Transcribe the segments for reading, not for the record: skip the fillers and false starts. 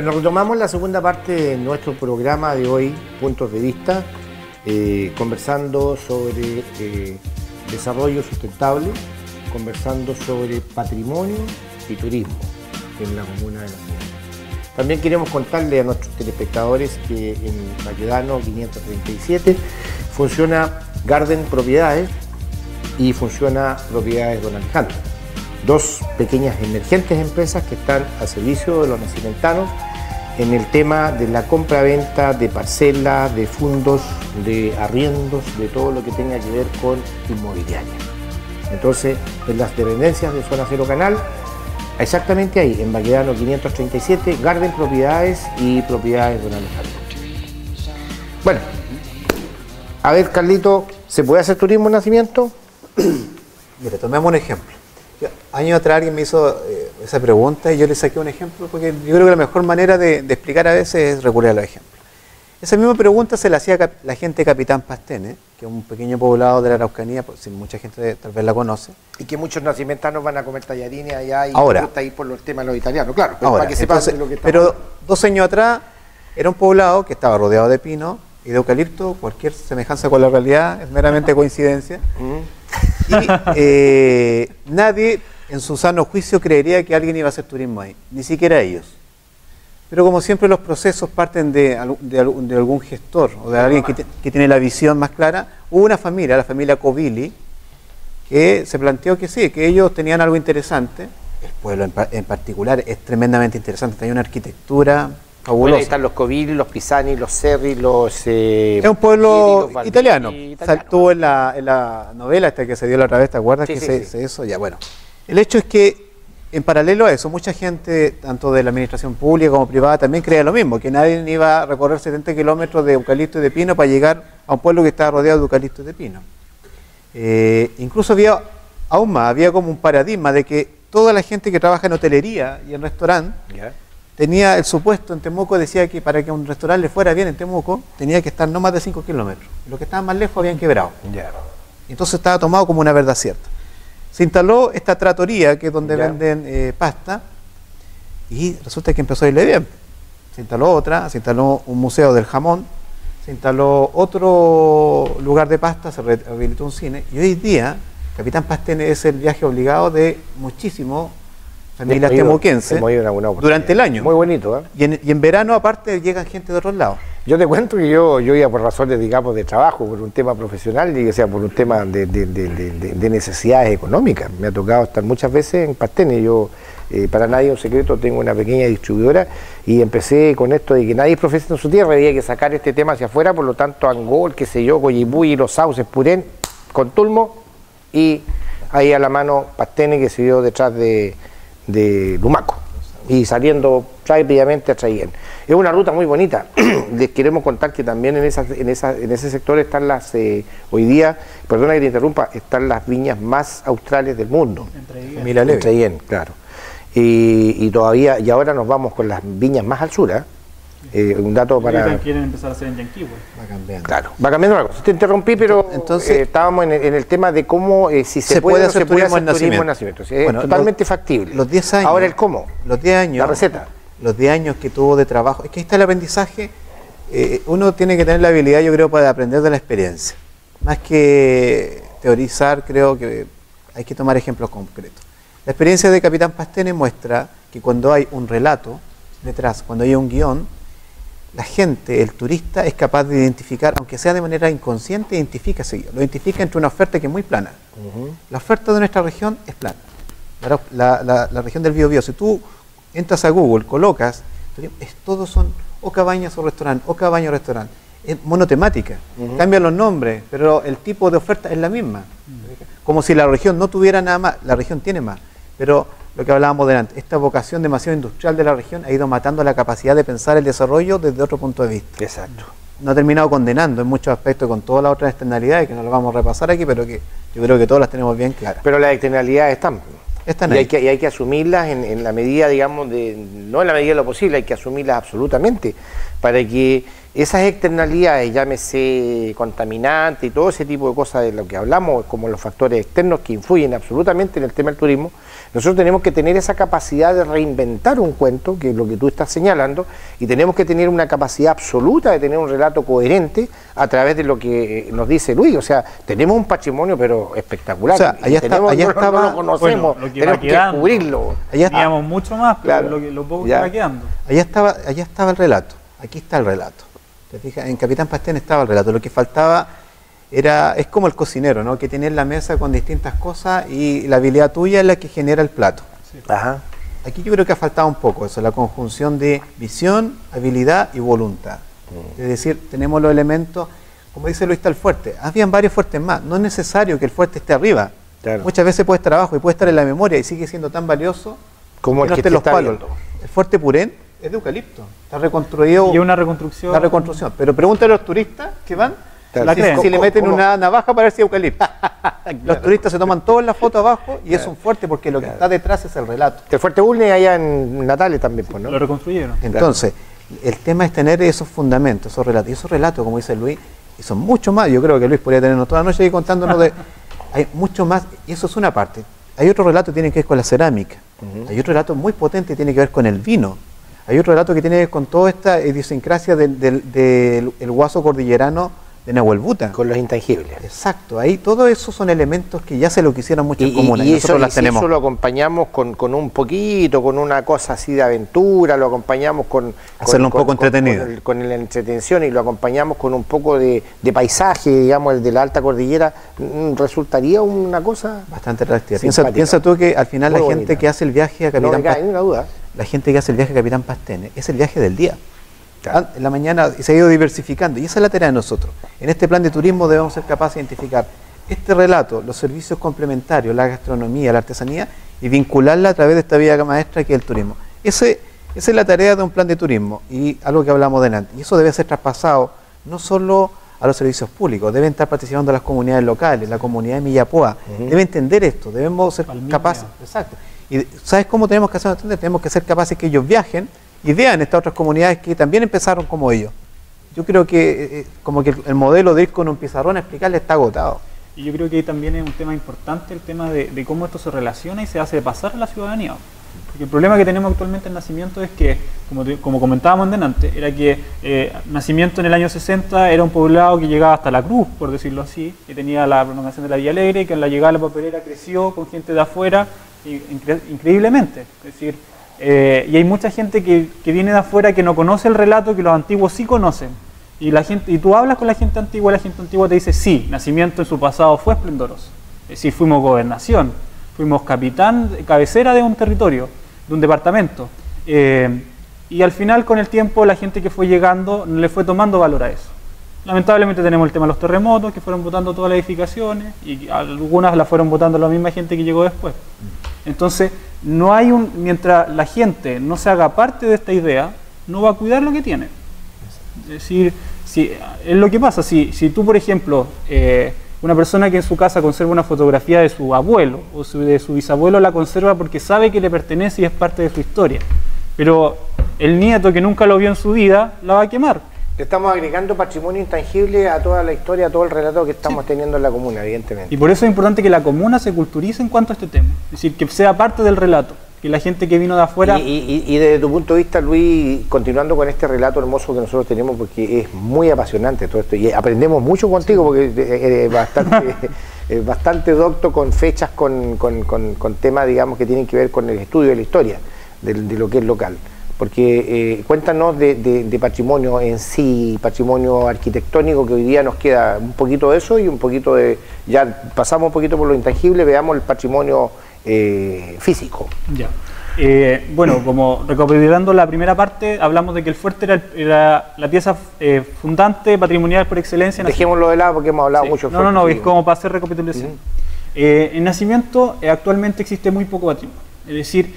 Bueno, retomamos la segunda parte de nuestro programa de hoy, Puntos de Vista, conversando sobre desarrollo sustentable, conversando sobre patrimonio y turismo en la comuna de Nacimiento. También queremos contarle a nuestros telespectadores que en Baquedano 537 funciona Garden Propiedades y funciona Propiedades Don Alejandro. Dos pequeñas emergentes empresas que están al servicio de los nacimentanos en el tema de la compra-venta de parcelas, de fondos, de arriendos, de todo lo que tenga que ver con inmobiliaria. Entonces, en las dependencias de Zona Cero Canal, exactamente ahí, en Baquedano 537, Garden Propiedades y Propiedades Don Alejandro. Bueno, a ver, Carlito, ¿se puede hacer turismo en Nacimiento? Mira, tomemos un ejemplo. Años atrás alguien me hizo esa pregunta y yo le saqué un ejemplo porque yo creo que la mejor manera de explicar a veces es recurrir a los ejemplos. Esa misma pregunta se la hacía la gente de Capitán Pastene, que es un pequeño poblado de la Araucanía, si mucha gente tal vez la conoce. Y que muchos nacimentanos van a comer tallarines allá y ahora, gusta ir por los temas de los italianos, claro, pero ahora, para que sepan lo que estamos. Pero 2 años atrás era un poblado que estaba rodeado de pino y de eucalipto. Cualquier semejanza con la realidad es meramente coincidencia. Y nadie en su sano juicio creería que alguien iba a hacer turismo ahí, ni siquiera ellos. Pero como siempre los procesos parten de algún gestor o de alguien que tiene la visión más clara. Hubo una familia, la familia Covili, que se planteó que sí, que ellos tenían algo interesante. El pueblo en particular es tremendamente interesante, tenía una arquitectura fabulosa. Bueno, ahí están los Covili, los Pisani, los Serri, los... es un pueblo italiano. Saltó en la novela esta que se dio la otra vez, ¿te acuerdas? Sí, que sí. Eso, ya bueno. El hecho es que, en paralelo a eso, mucha gente, tanto de la administración pública como privada, también creía lo mismo, que nadie iba a recorrer 70 kilómetros de eucalipto y de pino para llegar a un pueblo que estaba rodeado de eucalipto y de pino. Incluso había, aún más, había como un paradigma de que toda la gente que trabaja en hotelería y en restaurante tenía el supuesto en Temuco, decía que para que un restaurante le fuera bien en Temuco, tenía que estar no más de 5 kilómetros. Los que estaban más lejos habían quebrado. Entonces estaba tomado como una verdad cierta. Se instaló esta tratoría, que es donde venden pasta, y resulta que empezó a irle bien. Se instaló otra, se instaló un museo del jamón, se instaló otro lugar de pasta, se rehabilitó un cine, y hoy día Capitán Pastene es el viaje obligado de muchísimos familias temuquenses durante el año. Muy bonito, ¿eh? Y en verano, aparte, llegan gente de otros lados. Yo te cuento que yo iba por razones, digamos, de trabajo, por un tema profesional, y o sea, por un tema de necesidades económicas. Me ha tocado estar muchas veces en Pastene. Yo, para nadie es un secreto, tengo una pequeña distribuidora y empecé con esto de que nadie es profesor en su tierra, había que sacar este tema hacia afuera, por lo tanto, Angol, qué sé yo, Coyipulli, Los Sauces, Purén, con Tulmo, y ahí a la mano Pastene, que se dio detrás de Lumaco, y saliendo rápidamente a Chayén. Es una ruta muy bonita. Les queremos contar que también en ese sector están las, hoy día, perdona que te interrumpa, están las viñas más australes del mundo. En Chayén, claro. Y todavía, y ahora nos vamos con las viñas más al sur, un dato para... Quieren empezar a hacer en Yanquihue. Va cambiando. Claro, va cambiando la cosa. Te interrumpí, pero entonces estábamos en el tema de cómo, si se puede o no se puede hacer turismo en Nacimiento. Es totalmente factible. Los 10 años. Ahora el cómo. Los 10 años. La receta. Los 10 años que tuvo de trabajo. Es que ahí está el aprendizaje. Uno tiene que tener la habilidad, yo creo, para aprender de la experiencia. Más que teorizar, creo que hay que tomar ejemplos concretos. La experiencia de Capitán Pastene muestra que cuando hay un relato detrás, cuando hay un guión, la gente, el turista, es capaz de identificar, aunque sea de manera inconsciente, identifica ese guión. Lo identifica entre una oferta que es muy plana. La oferta de nuestra región es plana. La región del Biobío, si tú entras a Google, colocas, todos son o cabañas o restaurante, o cabaña o restaurante. Es monotemática. Cambian los nombres, pero el tipo de oferta es la misma. Como si la región no tuviera nada más. La región tiene más. Pero lo que hablábamos delante, esta vocación demasiado industrial de la región ha ido matando la capacidad de pensar el desarrollo desde otro punto de vista. Exacto. No ha terminado condenando en muchos aspectos con todas las otras externalidades, que no las vamos a repasar aquí, pero que yo creo que todas las tenemos bien claras. Pero las externalidades están ahí. Y hay que asumirlas en la medida, digamos, no en la medida de lo posible, hay que asumirlas absolutamente, para que esas externalidades, llámese contaminante y todo ese tipo de cosas de lo que hablamos, como los factores externos que influyen absolutamente en el tema del turismo, Nosotros tenemos que tener esa capacidad de reinventar un cuento, que es lo que tú estás señalando, y tenemos que tener una capacidad absoluta de tener un relato coherente a través de lo que nos dice Luis. O sea, tenemos un patrimonio pero espectacular. O sea, allá no lo conocemos, bueno, tenemos que descubrirlo. Teníamos mucho más, pero Claro. lo poco que va quedando. Allá estaba el relato, aquí está el relato. ¿Te fijas? En Capitán Pastene estaba el relato, lo que faltaba es como el cocinero, ¿no? Que tienes la mesa con distintas cosas y la habilidad tuya es la que genera el plato. Sí. Ajá. Aquí yo creo que ha faltado un poco eso, la conjunción de visión, habilidad y voluntad. Es decir, tenemos los elementos, como dice Luis, está el fuerte. Habían varios fuertes más, no es necesario que el fuerte esté arriba. Claro. Muchas veces puede estar abajo y puede estar en la memoria y sigue siendo tan valioso Como el no que esté te los está palos. viendo. El fuerte Purén es de eucalipto, está reconstruido. Y una reconstrucción. La reconstrucción. Pero pregúntale a los turistas que van Claro. si le meten ¿Cómo? una navaja para ver si es eucalipto. Los turistas se toman todas las fotos abajo y es un fuerte porque lo que está detrás es el relato. El Fuerte Bulnes allá en Natales también, pues, ¿no? Lo reconstruyeron. Entonces, el tema es tener esos fundamentos, esos relatos. Y esos relatos, como dice Luis, y son mucho más. Yo creo que Luis podría tenernos toda la noche ahí contándonos de... Hay mucho más, y eso es una parte. Hay otro relato que tiene que ver con la cerámica. Hay otro relato muy potente que tiene que ver con el vino. Hay otro relato que tiene que ver con toda esta idiosincrasia del guaso cordillerano de Nahuelbuta. Con los intangibles. Exacto, ahí todo eso son elementos que ya se lo quisieron muchas comunas y Y nosotros las si tenemos. eso lo acompañamos con un poquito, con una cosa así de aventura, lo acompañamos Hacerlo un poco entretenido. con la entretención y lo acompañamos con un poco de paisaje, digamos, el de la alta cordillera, resultaría una cosa Bastante atractiva. simpática. Piensa tú que al final Muy la gente bonita. que hace el viaje a No Capitán me cabe Pastene, ninguna duda. la gente que hace el viaje a Capitán Pastene, es el viaje del día. Claro. En la mañana se ha ido diversificando y esa es la tarea de nosotros. En este plan de turismo debemos ser capaces de identificar este relato, los servicios complementarios, la gastronomía, la artesanía y vincularla a través de esta vía maestra que es el turismo. Esa es la tarea de un plan de turismo y algo que hablamos delante. Y eso debe ser traspasado no solo a los servicios públicos, deben estar participando las comunidades locales, la comunidad de Millapoa, debe entender esto, debemos ser Palmilla. capaces. Exacto. ¿Y sabes cómo tenemos que hacerlo entender? Tenemos que ser capaces que ellos viajen y vean estas otras comunidades que también empezaron como ellos. Yo creo que como que el modelo de ir con un pizarrón a explicarle está agotado. Y yo creo que ahí también es un tema importante el tema de cómo esto se relaciona y se hace pasar a la ciudadanía. Porque el problema que tenemos actualmente en Nacimiento es que, como comentábamos delante, era que Nacimiento en el año 60 era un poblado que llegaba hasta La Cruz, por decirlo así, que tenía la prolongación de la Villa Alegre y que en la llegada de la papelera creció con gente de afuera increíblemente. Es decir, y hay mucha gente que viene de afuera que no conoce el relato que los antiguos sí conocen. Y tú hablas con la gente antigua te dice, sí, Nacimiento en su pasado fue esplendoroso. Es decir, fuimos gobernación, fuimos cabecera de un territorio, de un departamento. Y al final, con el tiempo, la gente que fue llegando le fue tomando valor a eso. Lamentablemente tenemos el tema de los terremotos, que fueron botando todas las edificaciones, y algunas las fueron botando la misma gente que llegó después. Entonces, mientras la gente no se haga parte de esta idea, no va a cuidar lo que tiene. Es decir, es lo que pasa, si tú, por ejemplo, una persona que en su casa conserva una fotografía de su abuelo o de su bisabuelo, la conserva porque sabe que le pertenece y es parte de su historia. Pero el nieto que nunca lo vio en su vida, la va a quemar. Le estamos agregando patrimonio intangible a toda la historia, a todo el relato que estamos teniendo en la comuna, evidentemente. Y por eso es importante que la comuna se culturice en cuanto a este tema. Es decir, que sea parte del relato, que la gente que vino de afuera... Y desde tu punto de vista, Luis, continuando con este relato hermoso que nosotros tenemos, porque es muy apasionante todo esto, y aprendemos mucho contigo, porque eres bastante docto con fechas, con temas, digamos, que tienen que ver con el estudio de la historia, de lo que es local. Porque cuéntanos de patrimonio en sí, patrimonio arquitectónico, que hoy día nos queda un poquito de eso y un poquito de... Ya pasamos un poquito por lo intangible, veamos el patrimonio físico. Ya. Bueno, como recapitulando la primera parte, hablamos de que el fuerte era la pieza fundante patrimonial por excelencia. Dejémoslo de lado porque hemos hablado mucho del fuerte. No, es como para hacer recapitulación. En Nacimiento actualmente existe muy poco patrimonio. Es decir,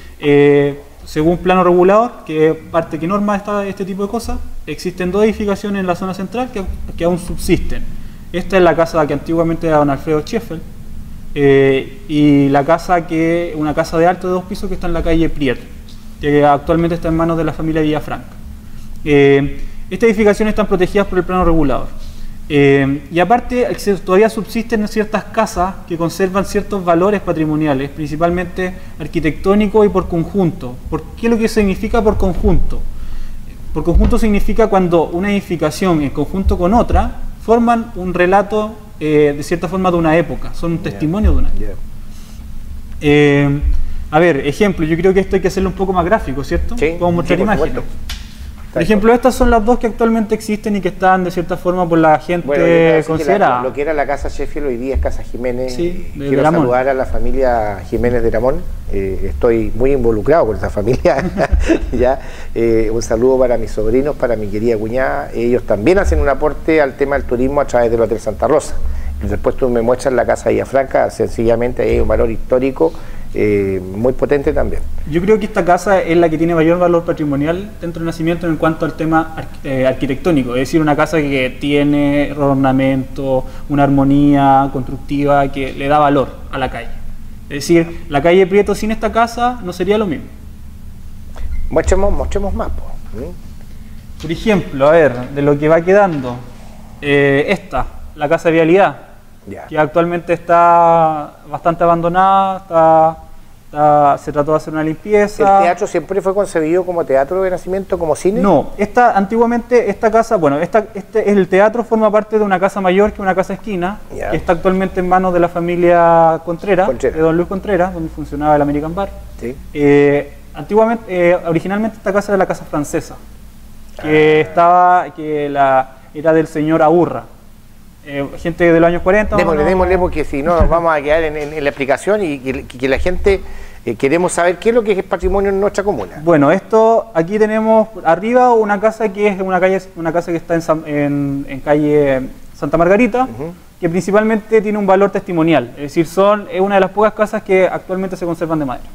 según plano regulador, que parte que norma este tipo de cosas, existen 2 edificaciones en la zona central que aún subsisten. Esta es la casa que antiguamente era don Alfredo Scheffel, y una casa de alto de 2 pisos que está en la calle Prieto, que actualmente está en manos de la familia Villafranca. Estas edificaciones están protegidas por el plano regulador. Y aparte, todavía subsisten ciertas casas que conservan ciertos valores patrimoniales, principalmente arquitectónicos y por conjunto. ¿Por qué lo que significa por conjunto? Por conjunto significa cuando una edificación en conjunto con otra forman un relato de cierta forma de una época, son un testimonio de una época. A ver, ejemplo, yo creo que esto hay que hacerlo un poco más gráfico, ¿cierto? Sí, podemos mostrar sí, por imágenes. supuesto. Por ejemplo, estas son las dos que actualmente existen y que están de cierta forma por la gente considerada. Lo que era la Casa Sheffield hoy día es Casa Jiménez. Sí, de Quiero Ramón. saludar a la familia Jiménez de Ramón. Estoy muy involucrado con esa familia. ¿Ya? Un saludo para mis sobrinos, para mi querida cuñada. Ellos también hacen un aporte al tema del turismo a través del Hotel Santa Rosa. Y después tú me muestras la Casa Villafranca, sencillamente hay un valor histórico muy potente también. Yo creo que esta casa es la que tiene mayor valor patrimonial dentro del nacimiento en cuanto al tema arquitectónico, es decir, una casa que tiene ornamento, una armonía constructiva que le da valor a la calle. Es decir, la calle Prieto sin esta casa no sería lo mismo. Mostremos más. Por ejemplo, a ver, de lo que va quedando, la Casa de Vialidad, que actualmente está bastante abandonada, se trató de hacer una limpieza. ¿El teatro siempre fue concebido como teatro de nacimiento, como cine? No, antiguamente esta casa, el teatro forma parte de una casa mayor que una casa esquina, que está actualmente en manos de la familia Contreras, de don Luis Contreras, donde funcionaba el American Bar. Sí. Originalmente esta casa era la casa francesa, era del señor Aurra. Gente de los años 40. Démosle, porque si no nos vamos a quedar en la explicación y que la gente queremos saber qué es lo que es patrimonio en nuestra comuna. Bueno, aquí tenemos arriba una casa que es una casa que está en calle Santa Margarita, que principalmente tiene un valor testimonial, es decir, es una de las pocas casas que actualmente se conservan de madera.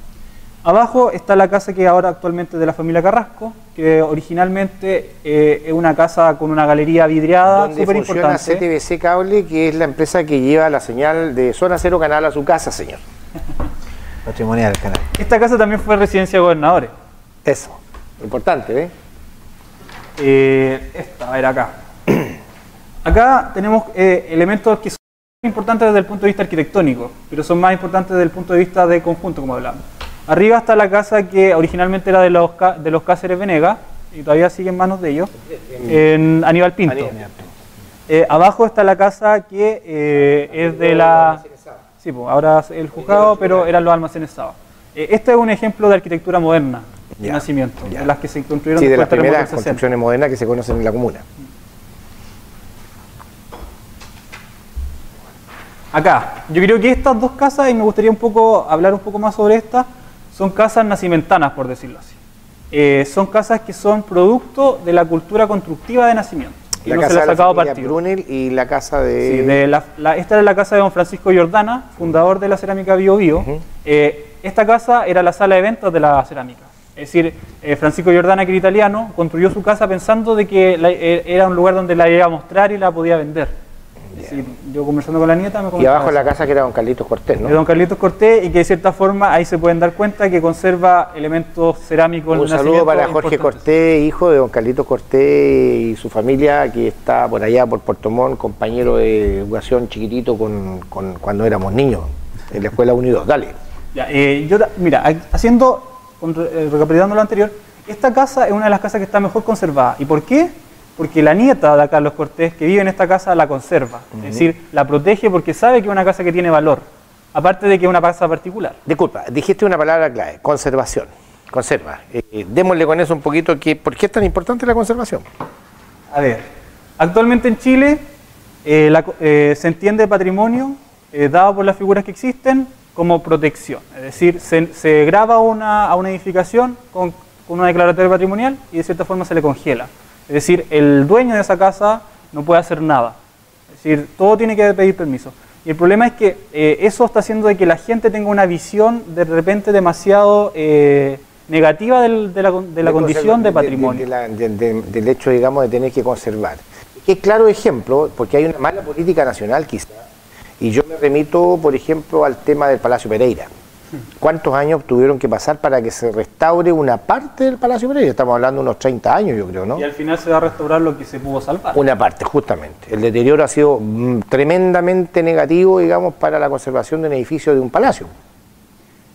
Abajo está la casa que ahora actualmente es de la familia Carrasco, que originalmente es una casa con una galería vidriada súper importante. Donde funciona CTBC Cable, que es la empresa que lleva la señal de Zona Cero Canal a su casa, señor. Patrimonial el canal. Esta casa también fue residencia de gobernadores. Eso, importante, A ver acá. Acá tenemos elementos que son importantes desde el punto de vista arquitectónico, pero son más importantes desde el punto de vista de conjunto, como hablamos. Arriba está la casa que originalmente era de los Cáceres Venegas, y todavía sigue en manos de ellos, en Aníbal Pinto. Abajo está la casa que es de la... Sí, pues, ahora es el juzgado, pero eran los almacenes Saba. Este es un ejemplo de arquitectura moderna de nacimiento, de las que se construyeron de las después del terremoto primeras del 60. construcciones modernas que se conocen en la comuna. Acá, yo creo que estas dos casas, y me gustaría hablar un poco más sobre estas, son casas nacimentanas, por decirlo así. Son casas que son producto de la cultura constructiva de nacimiento. Y no se le ha sacado partido. Brunel y la casa de... Sí, esta es la casa de don Francisco Jordana, fundador de la cerámica Bio Bio. Esta casa era la sala de eventos de la cerámica. Es decir, Francisco Jordana, que era italiano, construyó su casa pensando de que era un lugar donde la iba a mostrar y la podía vender. Es decir, yo conversando con la nieta me comentaba. Y abajo la casa que era don Carlitos Cortés, ¿no? De don Carlitos Cortés, y que de cierta forma ahí se pueden dar cuenta que conserva elementos cerámicos. Un saludo para Jorge Cortés, hijo de don Carlitos Cortés y su familia, que está por allá por Puerto Montt, compañero de educación chiquitito cuando éramos niños, en la escuela 1 y 2. Dale. Ya, mira, recapitulando lo anterior, esta casa es una de las casas que está mejor conservada. ¿Y por qué? Porque la nieta de Carlos Cortés, que vive en esta casa, la conserva. Es decir, la protege porque sabe que es una casa que tiene valor. Aparte de que es una casa particular. Disculpa, dijiste una palabra clave, conservación. Conserva. Démosle con eso un poquito, ¿por qué es tan importante la conservación? A ver, actualmente en Chile se entiende patrimonio dado por las figuras que existen como protección. Es decir, se graba a una edificación con una declaratoria patrimonial y de cierta forma se le congela. Es decir, el dueño de esa casa no puede hacer nada. Es decir, todo tiene que pedir permiso. Y el problema es que eso está haciendo de que la gente tenga una visión de repente demasiado negativa de la condición de patrimonio. Del hecho, digamos, de tener que conservar. Qué claro ejemplo, porque hay una mala política nacional quizá, y yo me remito, por ejemplo, al tema del Palacio Pereira. ¿Cuántos años tuvieron que pasar para que se restaure una parte del Palacio Pereira? Estamos hablando de unos 30 años, yo creo, ¿no? Y al final se va a restaurar lo que se pudo salvar. Una parte, justamente. El deterioro ha sido tremendamente negativo, digamos, para la conservación de un edificio de un palacio.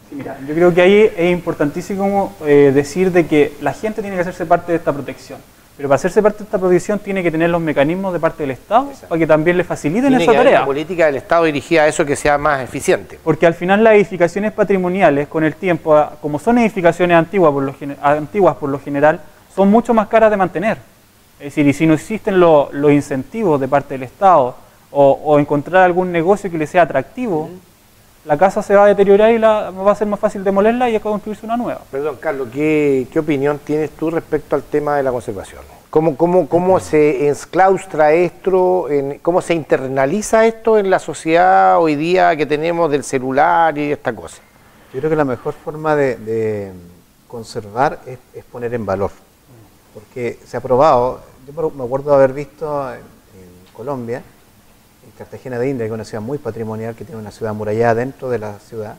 Sí, mira, yo creo que ahí es importantísimo decir de que la gente tiene que hacerse parte de esta protección. Pero para hacerse parte de esta protección tiene que tener los mecanismos de parte del Estado. Exacto. Para que también le faciliten tiene esa que haber tarea. una política del Estado dirigida a eso que sea más eficiente. Porque al final las edificaciones patrimoniales con el tiempo, como son edificaciones antiguas por lo general, son mucho más caras de mantener. Es decir, y si no existen los incentivos de parte del Estado o encontrar algún negocio que le sea atractivo, la casa se va a deteriorar y va a ser más fácil demolerla y construirse una nueva. Perdón, Carlos, ¿qué opinión tienes tú respecto al tema de la conservación? ¿Cómo se enclaustra esto, cómo se internaliza esto en la sociedad hoy día que tenemos del celular y esta cosa? Yo creo que la mejor forma de conservar es poner en valor, porque se ha probado, yo me acuerdo de haber visto en Colombia, en Cartagena de India, que es una ciudad muy patrimonial, que tiene una ciudad amurallada dentro de la ciudad,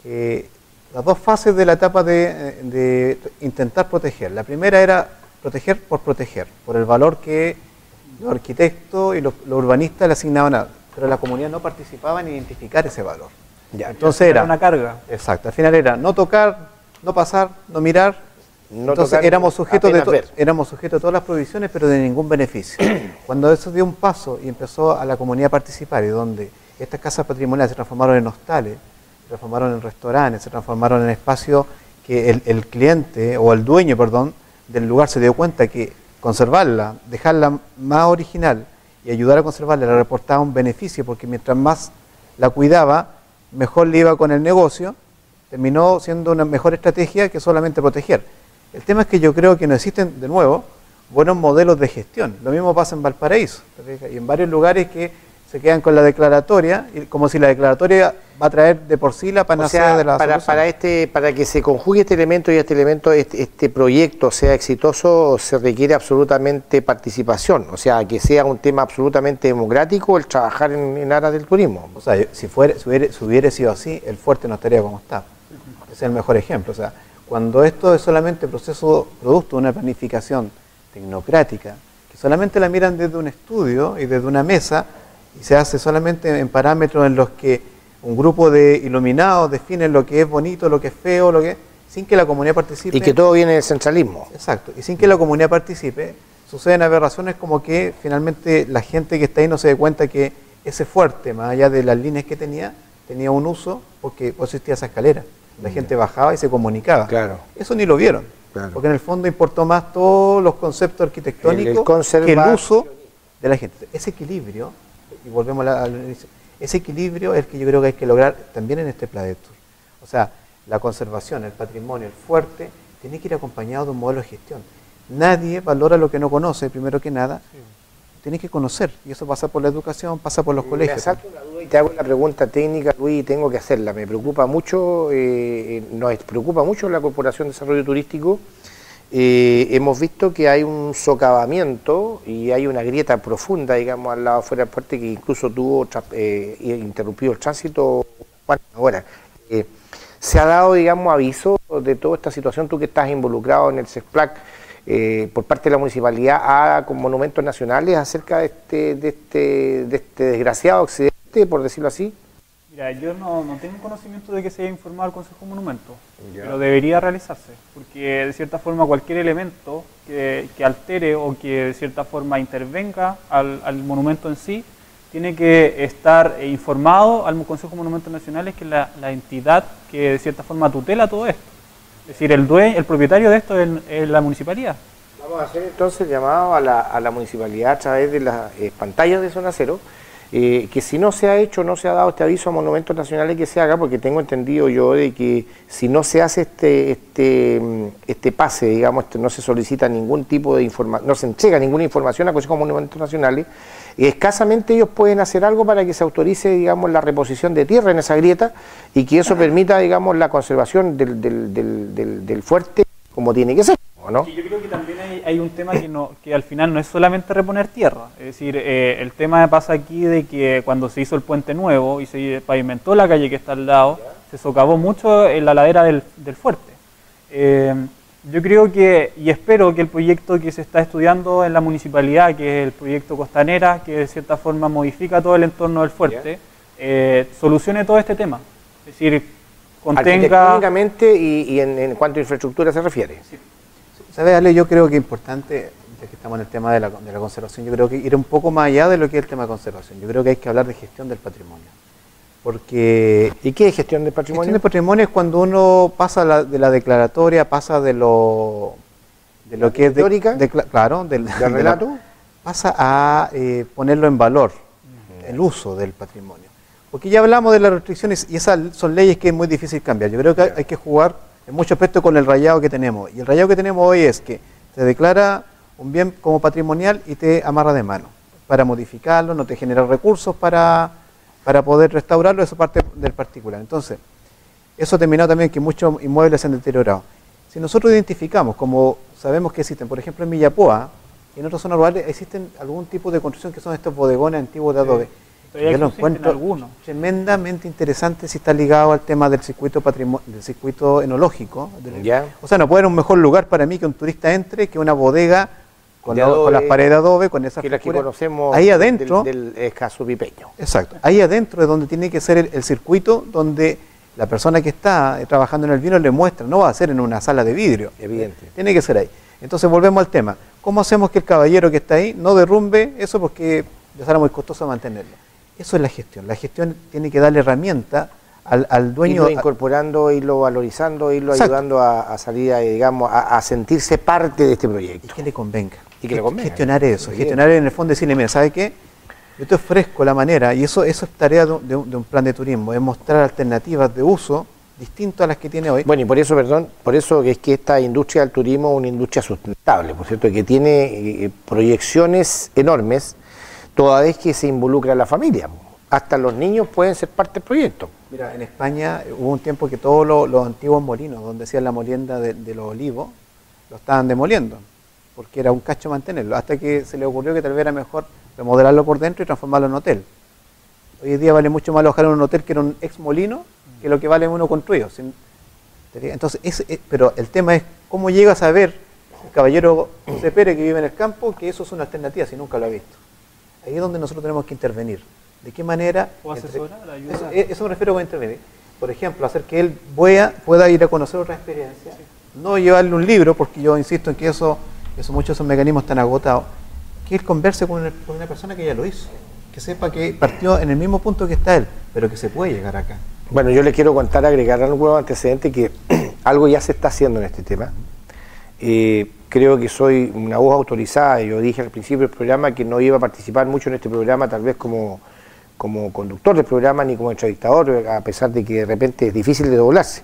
que las dos fases de la etapa de intentar proteger. La primera era proteger, por el valor que los arquitectos y los urbanistas le asignaban, pero la comunidad no participaba en identificar ese valor. Ya, entonces era una carga. Exacto, al final era no tocar, no pasar, no mirar. No entonces tocar, éramos sujetos de ver. todas las provisiones, pero de ningún beneficio. Cuando eso dio un paso y empezó a la comunidad a participar, y donde estas casas patrimoniales se transformaron en hostales, se transformaron en restaurantes, se transformaron en espacios que el cliente, o el dueño, perdón, del lugar se dio cuenta que conservarla, dejarla más original y ayudar a conservarla le reportaba un beneficio, porque mientras más la cuidaba, mejor le iba con el negocio, terminó siendo una mejor estrategia que solamente proteger. El tema es que yo creo que no existen, de nuevo, buenos modelos de gestión. Lo mismo pasa en Valparaíso, y en varios lugares que se quedan con la declaratoria, y como si la declaratoria va a traer de por sí la panacea de la solución. Para que se conjugue este elemento y este proyecto sea exitoso, se requiere absolutamente participación, o sea, que sea un tema absolutamente democrático el trabajar en aras del turismo. O sea, si hubiera sido así, el fuerte no estaría como está. Ese es el mejor ejemplo. O sea, cuando esto es solamente producto de una planificación tecnocrática, que solamente la miran desde un estudio y desde una mesa, y se hace solamente en parámetros en los que un grupo de iluminados definen lo que es bonito, lo que es feo, sin que la comunidad participe. Y que todo viene del centralismo. Exacto, y sin que la comunidad participe, suceden aberraciones como que finalmente la gente que está ahí no se dé cuenta que ese fuerte, más allá de las líneas que tenía un uso, porque existía esa escalera. La gente bajaba y se comunicaba. Claro. Eso ni lo vieron, claro, porque en el fondo importó más todos los conceptos arquitectónicos que el uso de la gente. Ese equilibrio, y volvemos al inicio, ese equilibrio es el que yo creo que hay que lograr también en este Pla Tour. O sea, la conservación, el patrimonio, el fuerte, tiene que ir acompañado de un modelo de gestión. Nadie valora lo que no conoce, primero que nada. Sí. Tiene que conocer, y eso pasa por la educación, pasa por los colegios. Me saco una duda y te hago una pregunta técnica, Luis, y tengo que hacerla. Me preocupa mucho, nos preocupa mucho la Corporación de Desarrollo Turístico. Hemos visto que hay un socavamiento y hay una grieta profunda, digamos, al lado afuera del puente, que incluso tuvo interrumpido el tránsito. Ahora, ¿se ha dado, digamos, aviso de toda esta situación, tú que estás involucrado en el CESPLAC, por parte de la municipalidad con monumentos nacionales acerca de este desgraciado accidente, por decirlo así? Mira, yo no tengo conocimiento de que se haya informado al Consejo de Monumentos, pero debería realizarse, porque de cierta forma cualquier elemento que altere o que de cierta forma intervenga al monumento en sí, tiene que estar informado al Consejo de Monumentos Nacionales, que es la entidad que de cierta forma tutela todo esto. Es decir, el propietario de esto es la municipalidad. Vamos a hacer entonces el llamado a la municipalidad a través de las pantallas de Zona Cero, que si no se ha hecho, no se ha dado este aviso a monumentos nacionales, que se haga, porque tengo entendido yo de que si no se hace este pase, digamos, no se solicita ningún tipo de información, no se entrega ninguna información a Consejo de Monumentos Nacionales, escasamente ellos pueden hacer algo para que se autorice, digamos, la reposición de tierra en esa grieta y que eso permita, digamos, la conservación del fuerte como tiene que ser, ¿no? Yo creo que también hay un tema que al final no es solamente reponer tierra. Es decir, el tema pasa aquí de que cuando se hizo el puente nuevo y se pavimentó la calle que está al lado, se socavó mucho en la ladera del fuerte. Yo creo que, y espero que el proyecto que se está estudiando en la municipalidad, que es el proyecto Costanera, que de cierta forma modifica todo el entorno del fuerte, solucione todo este tema. Es decir, contenga... Arquitectónicamente y en cuanto a infraestructura se refiere. Sí. ¿Sabes, Ale? Yo creo que es importante, ya que estamos en el tema de la conservación, yo creo que ir un poco más allá de lo que es el tema de conservación. Yo creo que hay que hablar de gestión del patrimonio. Porque... ¿Y qué es gestión del patrimonio? Gestión del patrimonio es cuando uno pasa de la declaratoria, pasa de lo que es teórica, claro, del relato, pasa a ponerlo en valor, el uso del patrimonio. Porque ya hablamos de las restricciones y esas son leyes que es muy difícil cambiar. Yo creo que hay que jugar en muchos aspectos con el rayado que tenemos. Y el rayado que tenemos hoy es que te declara un bien como patrimonial y te amarra de mano para modificarlo, no te genera recursos para poder restaurarlo, eso parte del particular. Entonces, eso ha terminado también que muchos inmuebles se han deteriorado. Si nosotros identificamos, como sabemos que existen, por ejemplo en Villapoa y en otras zonas rurales, existen algún tipo de construcción que son estos bodegones antiguos de adobe. Yo lo encuentro tremendamente interesante si está ligado al tema del circuito enológico. O sea, no puede haber un mejor lugar para mí que un turista entre que una bodega con las paredes de adobe, con esas que conocemos ahí adentro del escaso pipeño. Exacto. Ahí adentro es donde tiene que ser el circuito donde la persona que está trabajando en el vino le muestra, no va a ser en una sala de vidrio. Evidente. Tiene que ser ahí. Entonces volvemos al tema. ¿Cómo hacemos que el caballero que está ahí no derrumbe eso porque ya será muy costoso mantenerlo? Eso es la gestión. La gestión tiene que darle herramienta al dueño. Irlo incorporando, irlo valorizando, irlo ayudando a salir, digamos, a sentirse parte de este proyecto. Y que le convenga. Y que le convenga. Gestionar eso. Gestionar en el fondo, decirle, mira, ¿sabe qué? Yo te ofrezco la manera, y eso es tarea de un plan de turismo, es mostrar alternativas de uso distintas a las que tiene hoy. Bueno, y por eso, por eso es que esta industria del turismo es una industria sustentable, por cierto, que tiene proyecciones enormes, toda vez que se involucra a la familia. Hasta los niños pueden ser parte del proyecto. Mira, en España hubo un tiempo que todos los antiguos molinos, donde hacían la molienda de los olivos, lo estaban demoliendo, porque era un cacho mantenerlo, hasta que se le ocurrió que tal vez era mejor remodelarlo por dentro y transformarlo en hotel. Hoy en día vale mucho más alojar en un hotel que era un ex molino que lo que vale uno construido. Entonces, pero el tema es cómo llega a saber el caballero José Pérez que vive en el campo que eso es una alternativa si nunca lo ha visto. Ahí es donde nosotros tenemos que intervenir. ¿De qué manera? ¿O asesorar, ayudar? Eso me refiero a intervenir. Por ejemplo, hacer que él pueda ir a conocer otra experiencia, no llevarle un libro, porque yo insisto en que muchos de esos mecanismos están agotados, que él converse con una persona que ya lo hizo, que sepa que partió en el mismo punto que está él, pero que se puede llegar acá. Bueno, yo le quiero contar, agregar algo antecedente, que algo ya se está haciendo en este tema. Creo que soy una voz autorizada. Yo dije al principio del programa que no iba a participar mucho en este programa, tal vez como conductor del programa ni como entrevistador, a pesar de que de repente es difícil de doblarse.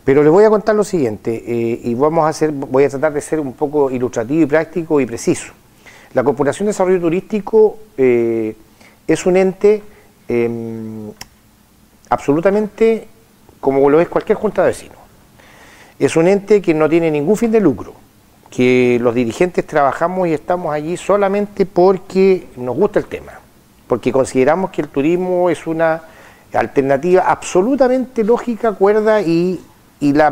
Pero les voy a contar lo siguiente, y voy a tratar de ser un poco ilustrativo y práctico y preciso. La Corporación de Desarrollo Turístico es un ente absolutamente como lo es cualquier junta de vecinos. Es un ente que no tiene ningún fin de lucro, que los dirigentes trabajamos y estamos allí solamente porque nos gusta el tema, porque consideramos que el turismo es una alternativa absolutamente lógica, cuerda y la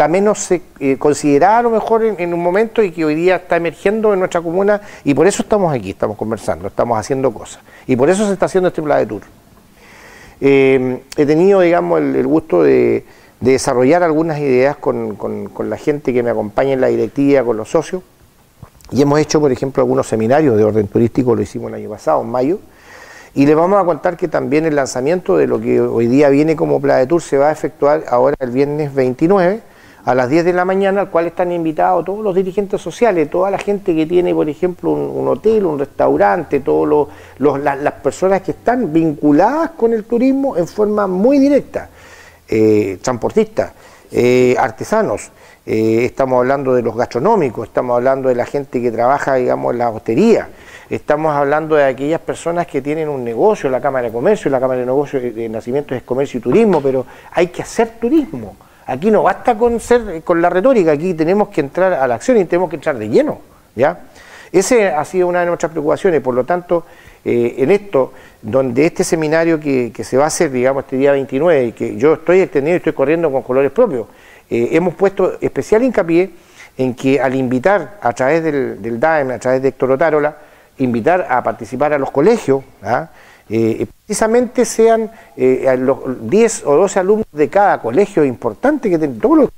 menos considerada a lo mejor en un momento y que hoy día está emergiendo en nuestra comuna, y por eso estamos aquí, estamos conversando, estamos haciendo cosas, y por eso se está haciendo este plan de tour. He tenido, digamos, el gusto de desarrollar algunas ideas con la gente que me acompaña en la directiva, con los socios, y hemos hecho, por ejemplo, algunos seminarios de orden turístico, lo hicimos el año pasado, en mayo, y les vamos a contar que también el lanzamiento de lo que hoy día viene como Plan de Tour se va a efectuar ahora el viernes 29 a las 10 de la mañana, al cual están invitados todos los dirigentes sociales, toda la gente que tiene, por ejemplo, un hotel, un restaurante, todas las personas que están vinculadas con el turismo en forma muy directa, transportistas, artesanos, estamos hablando de los gastronómicos, estamos hablando de la gente que trabaja, digamos, en la hostería. Estamos hablando de aquellas personas que tienen un negocio, la Cámara de Comercio, la Cámara de Negocios de Nacimiento es Comercio y Turismo, pero hay que hacer turismo. Aquí no basta con la retórica, aquí tenemos que entrar a la acción y tenemos que entrar de lleno, ¿ya? Esa ha sido una de nuestras preocupaciones, por lo tanto, en esto, donde este seminario que se va a hacer, digamos, este día 29, y que yo estoy extendiendo y estoy corriendo con colores propios, hemos puesto especial hincapié en que al invitar a través del DAEM, a través de Héctor Otárola, invitar a participar a los colegios, precisamente sean los 10 o 12 alumnos de cada colegio importante, que todos los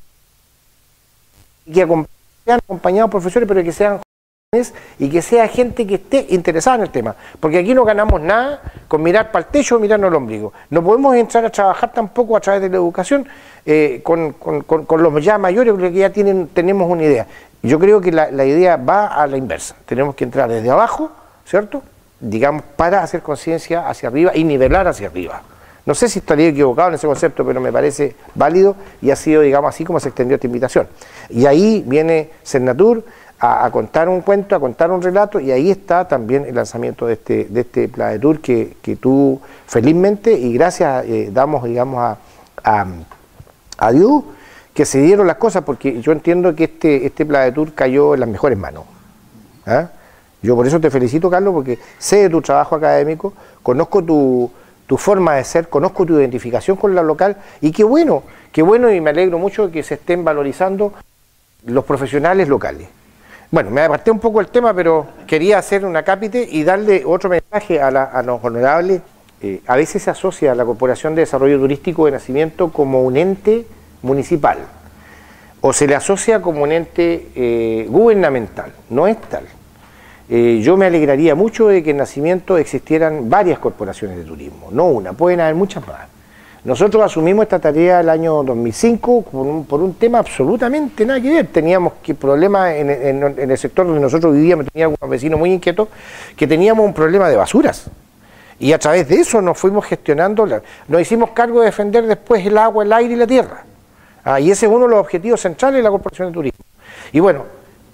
que sean acompañados por profesores, pero que sean jóvenes y que sea gente que esté interesada en el tema, porque aquí no ganamos nada con mirar para el techo o mirarnos el ombligo. No podemos entrar a trabajar tampoco a través de la educación con los ya mayores, porque ya tenemos una idea. Yo creo que la idea va a la inversa. Tenemos que entrar desde abajo, ¿cierto? Digamos, para hacer conciencia hacia arriba y nivelar hacia arriba. No sé si estaría equivocado en ese concepto, pero me parece válido y ha sido, digamos, así como se extendió esta invitación. Y ahí viene Cernatur a contar un cuento, a contar un relato, y ahí está también el lanzamiento de este Pladetur que tú felizmente y gracias damos, digamos, a Dios que se dieron las cosas, porque yo entiendo que este Pladetur cayó en las mejores manos. Yo por eso te felicito, Carlos, porque sé de tu trabajo académico, conozco tu forma de ser, conozco tu identificación con la local, y qué bueno, y me alegro mucho que se estén valorizando los profesionales locales. Bueno, me aparté un poco del tema, pero quería hacer un acápite y darle otro mensaje a los honorables. A veces se asocia a la Corporación de Desarrollo Turístico de Nacimiento como un ente municipal, o se le asocia como un ente gubernamental. No es tal. Yo me alegraría mucho de que en Nacimiento existieran varias corporaciones de turismo, no una, pueden haber muchas más. Nosotros asumimos esta tarea el año 2005 por un tema absolutamente nada que ver. Teníamos problemas en el sector donde nosotros vivíamos, teníamos algunos vecinos muy inquietos, que teníamos un problema de basuras. Y a través de eso nos fuimos gestionando, nos hicimos cargo de defender después el agua, el aire y la tierra. Y ese es uno de los objetivos centrales de la Corporación de Turismo. Y bueno,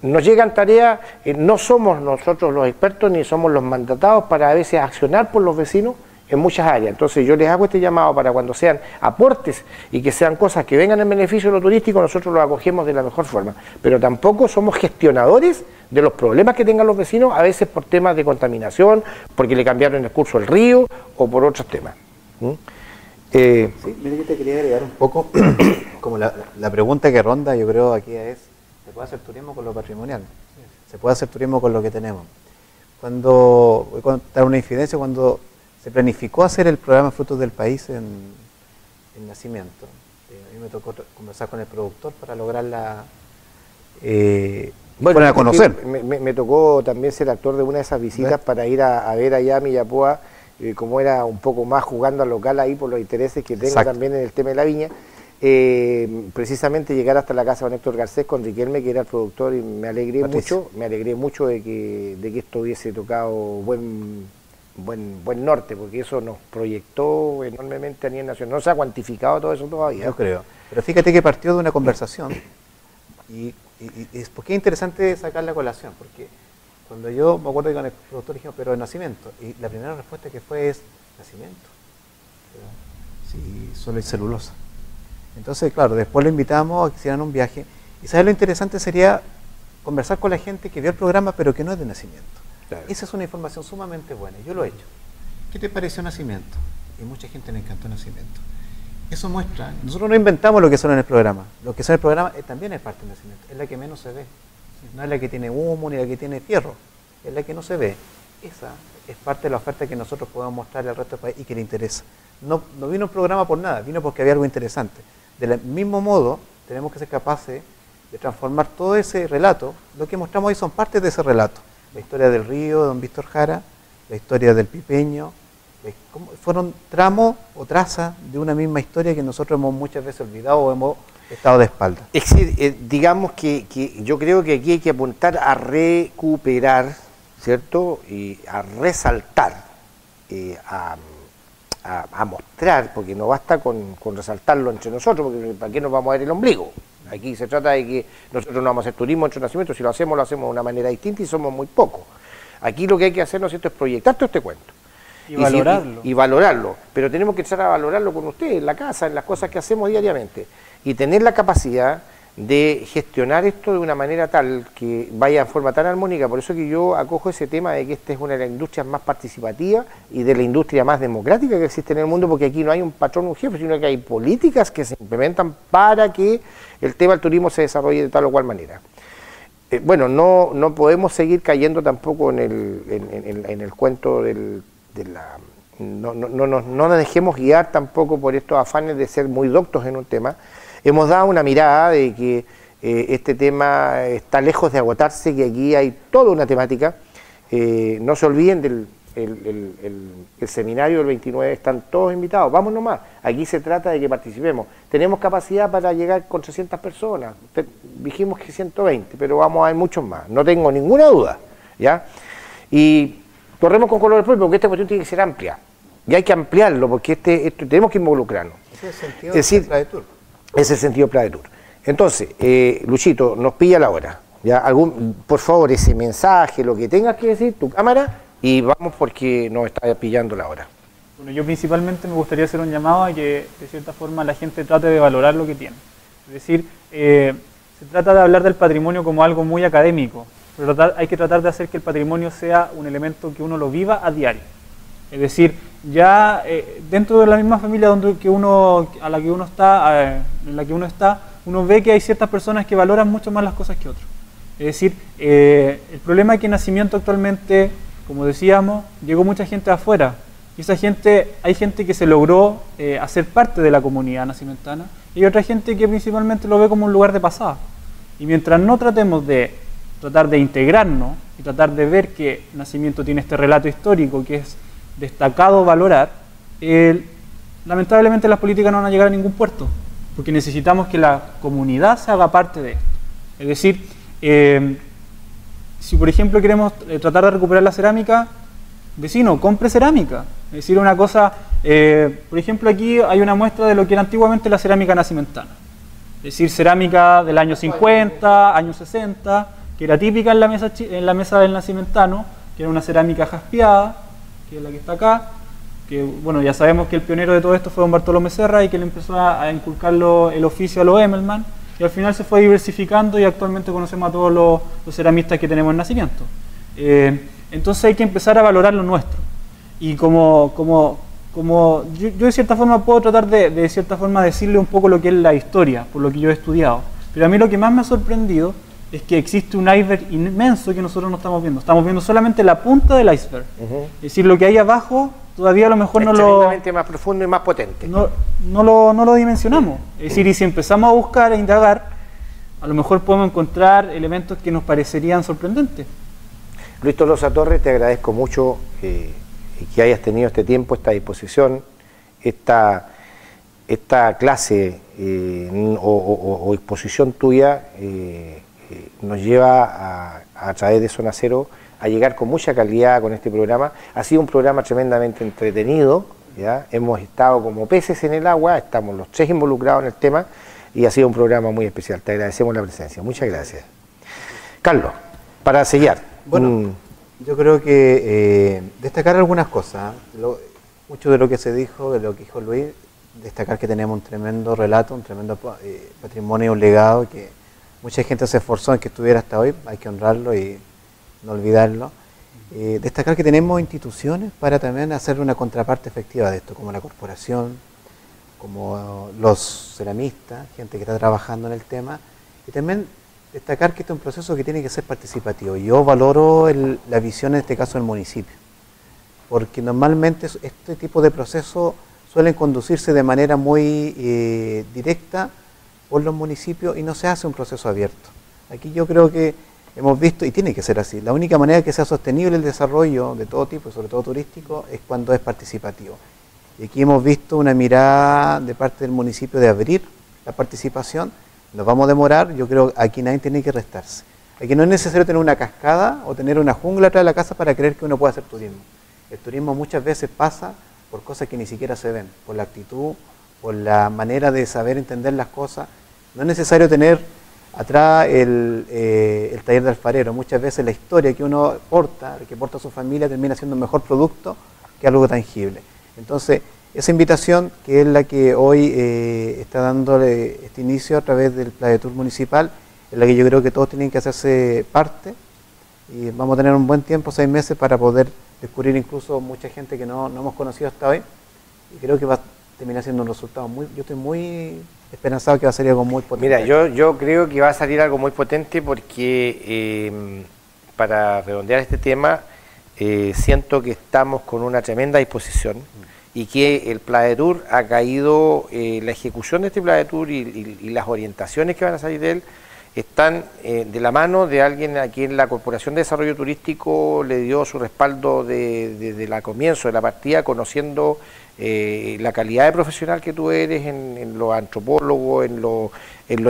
nos llegan tareas, no somos nosotros los expertos ni somos los mandatados para a veces accionar por los vecinos en muchas áreas. Entonces yo les hago este llamado para cuando sean aportes y que sean cosas que vengan en beneficio de lo turístico, nosotros lo acogemos de la mejor forma. Pero tampoco somos gestionadores de los problemas que tengan los vecinos, a veces por temas de contaminación, porque le cambiaron el curso del río o por otros temas. Sí, mira, yo te quería agregar un poco, como la pregunta que ronda, yo creo aquí es, ¿se puede hacer turismo con lo patrimonial? ¿Se puede hacer turismo con lo que tenemos? Voy a dar una infidencia, cuando se planificó hacer el programa Frutos del País en Nacimiento, a mí me tocó conversar con el productor para lograrla a conocer. Me tocó también ser actor de una de esas visitas para ir a ver allá a Millapoa, como era un poco más jugando al local ahí por los intereses que tengo también en el tema de la viña. Precisamente llegar hasta la casa de Héctor Garcés con Riquelme, que era el productor, y me alegré mucho de que esto hubiese tocado buen norte, porque eso nos proyectó enormemente a nivel nacional. No se ha cuantificado todo eso todavía. Yo creo, pero fíjate que partió de una conversación y porque es interesante sacar la colación, porque cuando yo me acuerdo que con el productor dijimos, pero de Nacimiento, y la primera respuesta que fue es, ¿Nacimiento? Sí, solo hay celulosa. Entonces, claro, después lo invitamos a que hicieran un viaje, y ¿sabes lo interesante? Sería conversar con la gente que vio el programa, pero que no es de Nacimiento. Claro. Esa es una información sumamente buena, yo lo he hecho. ¿Qué te pareció Nacimiento? Y mucha gente le encantó Nacimiento. Eso muestra, nosotros no inventamos lo que son en el programa, lo que son en el programa también es parte del Nacimiento, es la que menos se ve, no es la que tiene humo ni la que tiene fierro, es la que no se ve. Esa es parte de la oferta que nosotros podemos mostrarle al resto del país y que le interesa. No vino un programa por nada, vino porque había algo interesante. Del mismo modo, tenemos que ser capaces de transformar todo ese relato. Lo que mostramos hoy son partes de ese relato. La historia del río de don Víctor Jara, la historia del Pipeño, fueron tramos o trazas de una misma historia que nosotros hemos muchas veces olvidado o hemos estado de espalda. Es decir, digamos que yo creo que aquí hay que apuntar a recuperar, ¿cierto? Y a resaltar, a mostrar, porque no basta con resaltarlo entre nosotros, porque ¿para qué nos vamos a ver el ombligo? Aquí se trata de que nosotros no vamos a hacer turismo entre Nacimiento, si lo hacemos de una manera distinta y somos muy pocos. Aquí lo que hay que hacer, ¿no es cierto?, es proyectar todo este cuento. Y valorarlo. Y valorarlo, pero tenemos que empezar a valorarlo con ustedes, en la casa, en las cosas que hacemos diariamente, y tener la capacidad de gestionar esto de una manera tal que vaya en forma tan armónica. Por eso que yo acojo ese tema de que esta es una de las industrias más participativas y de la industria más democrática que existe en el mundo, porque aquí no hay un patrón, un jefe, sino que hay políticas que se implementan para que el tema del turismo se desarrolle de tal o cual manera. Bueno, no podemos seguir cayendo tampoco en el cuento no nos dejemos guiar tampoco por estos afanes de ser muy doctos en un tema. Hemos dado una mirada de que este tema está lejos de agotarse, que aquí hay toda una temática. No se olviden del el seminario del 29, están todos invitados, vamos nomás. Aquí se trata de que participemos. Tenemos capacidad para llegar con 300 personas, dijimos que 120, pero vamos a ver muchos más, no tengo ninguna duda, ¿ya? Y corremos con color propio, porque esta cuestión tiene que ser amplia, y hay que ampliarlo, porque tenemos que involucrarnos. Ese es el sentido es decir, del Pradetour. Ese es el sentido del Pradetour. Entonces, Luchito, nos pilla la hora. ¿Ya? Por favor, ese mensaje, lo que tengas que decir, tu cámara, y vamos porque nos está pillando la hora. Bueno, yo principalmente me gustaría hacer un llamado a que de cierta forma la gente trate de valorar lo que tiene. Es decir, se trata de hablar del patrimonio como algo muy académico, pero hay que tratar de hacer que el patrimonio sea un elemento que uno lo viva a diario. Es decir, ya dentro de la misma familia en la que uno está, uno ve que hay ciertas personas que valoran mucho más las cosas que otros. Es decir, el problema es que en Nacimiento actualmente, como decíamos, llegó mucha gente de afuera. Y esa gente, hay gente que se logró hacer parte de la comunidad nacimentana y hay otra gente que principalmente lo ve como un lugar de pasada. Y mientras no tratemos de tratar de integrarnos y tratar de ver que Nacimiento tiene este relato histórico que es destacado valorar, lamentablemente las políticas no van a llegar a ningún puerto, porque necesitamos que la comunidad se haga parte de esto. Es decir, si por ejemplo queremos tratar de recuperar la cerámica, vecino, compre cerámica. Es decir, una cosa, por ejemplo aquí hay una muestra de lo que era antiguamente la cerámica nacimentana. Es decir, cerámica del año 50, años 60, que era típica en la mesa del nacimentano, que era una cerámica jaspeada, que es la que está acá, que bueno, ya sabemos que el pionero de todo esto fue don Bartolomé Serra y que le empezó a inculcar el oficio a los Emelman, y al final se fue diversificando y actualmente conocemos a todos los ceramistas que tenemos en Nacimiento. Entonces hay que empezar a valorar lo nuestro. Y como yo de cierta forma puedo tratar de cierta forma decirle un poco lo que es la historia, por lo que yo he estudiado. Pero a mí lo que más me ha sorprendido es que existe un iceberg inmenso que nosotros no estamos viendo. Estamos viendo solamente la punta del iceberg. Es decir, lo que hay abajo todavía a lo mejor no lo... Extremadamente más profundo y más potente. No lo dimensionamos. Es decir, y si empezamos a buscar, a indagar, a lo mejor podemos encontrar elementos que nos parecerían sorprendentes. Luis Tolosa Torres, te agradezco mucho que hayas tenido este tiempo, esta disposición, esta clase o exposición tuya nos lleva a través de Zona Cero a llegar con mucha calidad con este programa. Ha sido un programa tremendamente entretenido, ¿ya? Hemos estado como peces en el agua, estamos los tres involucrados en el tema y ha sido un programa muy especial. Te agradecemos la presencia. Muchas gracias. Carlos, para sellar. Bueno, yo creo que destacar algunas cosas. Mucho de lo que se dijo, de lo que dijo Luis, destacar que tenemos un tremendo relato, un tremendo patrimonio, un legado que mucha gente se esforzó en que estuviera hasta hoy, hay que honrarlo y no olvidarlo. Destacar que tenemos instituciones para también hacer una contraparte efectiva de esto, como la corporación, como los ceramistas, gente que está trabajando en el tema, y también destacar que este es un proceso que tiene que ser participativo. Yo valoro la visión en este caso del municipio, porque normalmente este tipo de procesos suelen conducirse de manera muy directa por los municipios y no se hace un proceso abierto. Aquí yo creo que hemos visto, y tiene que ser así, la única manera que sea sostenible el desarrollo de todo tipo, sobre todo turístico, es cuando es participativo. Y aquí hemos visto una mirada de parte del municipio de abrir la participación. Nos vamos a demorar, yo creo que aquí nadie tiene que restarse. Aquí no es necesario tener una cascada o tener una jungla atrás de la casa para creer que uno puede hacer turismo. El turismo muchas veces pasa por cosas que ni siquiera se ven, por la actitud, por la manera de saber entender las cosas. No es necesario tener atrás el taller de alfarero. Muchas veces la historia que uno porta, que porta a su familia, termina siendo un mejor producto que algo tangible. Entonces, esa invitación, que es la que hoy está dándole este inicio a través del Pladetur municipal, es la que yo creo que todos tienen que hacerse parte, y vamos a tener un buen tiempo, 6 meses, para poder descubrir incluso mucha gente que no hemos conocido hasta hoy, y creo que va a terminar siendo un resultado yo estoy muy esperanzado que va a salir algo muy potente. Mira, yo creo que va a salir algo muy potente porque para redondear este tema, siento que estamos con una tremenda disposición y que el Pladetur ha caído, la ejecución de este Pladetur y las orientaciones que van a salir de él están de la mano de alguien a quien la Corporación de Desarrollo Turístico le dio su respaldo desde el comienzo de la partida, conociendo la calidad de profesional que tú eres en lo antropólogo, en lo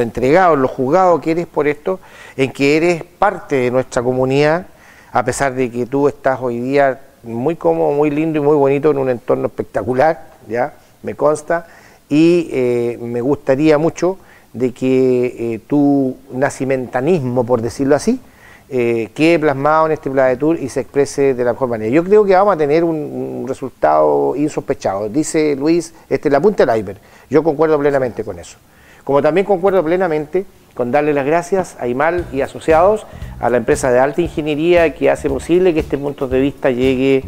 entregado, en lo juzgado que eres por esto, en que eres parte de nuestra comunidad, a pesar de que tú estás hoy día muy cómodo, muy lindo y muy bonito en un entorno espectacular, ya me consta, y me gustaría mucho de que tu nacimentanismo, por decirlo así, quede plasmado en este Pladetur y se exprese de la mejor manera. Yo creo que vamos a tener un resultado insospechado. Dice Luis, la punta del iceberg. Yo concuerdo plenamente con eso. Como también concuerdo plenamente con darle las gracias a IMAL y asociados, a la empresa de alta ingeniería que hace posible que este punto de vista llegue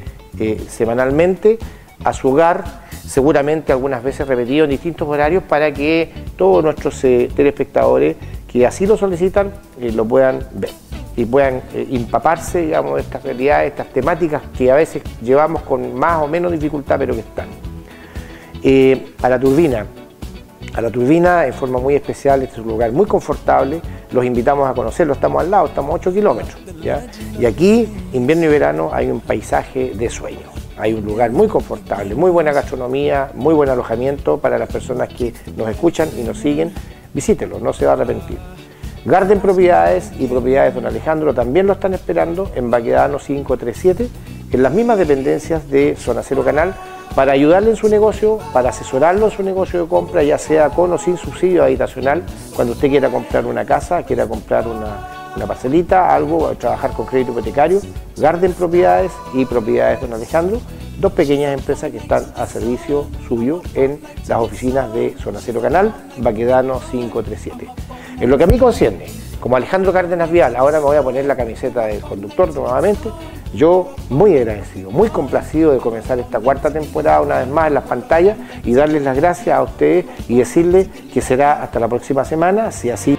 semanalmente a su hogar, seguramente algunas veces repetido en distintos horarios, para que todos nuestros telespectadores que así lo solicitan lo puedan ver y puedan empaparse, digamos, de estas realidades, estas temáticas que a veces llevamos con más o menos dificultad, pero que están. A la turbina en forma muy especial, este es un lugar muy confortable, los invitamos a conocerlo, estamos al lado, estamos a 8 kilómetros, ¿ya? Y aquí, invierno y verano, hay un paisaje de sueño. Hay un lugar muy confortable, muy buena gastronomía, muy buen alojamiento para las personas que nos escuchan y nos siguen. Visítelo, no se va a arrepentir. Garden Propiedades y Propiedades Don Alejandro también lo están esperando en Baquedano 537, en las mismas dependencias de Zona Cero Canal, para ayudarle en su negocio, para asesorarlo en su negocio de compra, ya sea con o sin subsidio habitacional, cuando usted quiera comprar una casa, quiera comprar una parcelita, algo, trabajar con crédito hipotecario. Garden Propiedades y Propiedades Don Alejandro, dos pequeñas empresas que están a servicio suyo en las oficinas de Zona Cero Canal, Baquedano 537. En lo que a mí concierne, como Alejandro Cárdenas Vial, ahora me voy a poner la camiseta del conductor nuevamente, yo muy agradecido, muy complacido de comenzar esta cuarta temporada una vez más en las pantallas y darles las gracias a ustedes y decirles que será hasta la próxima semana, si así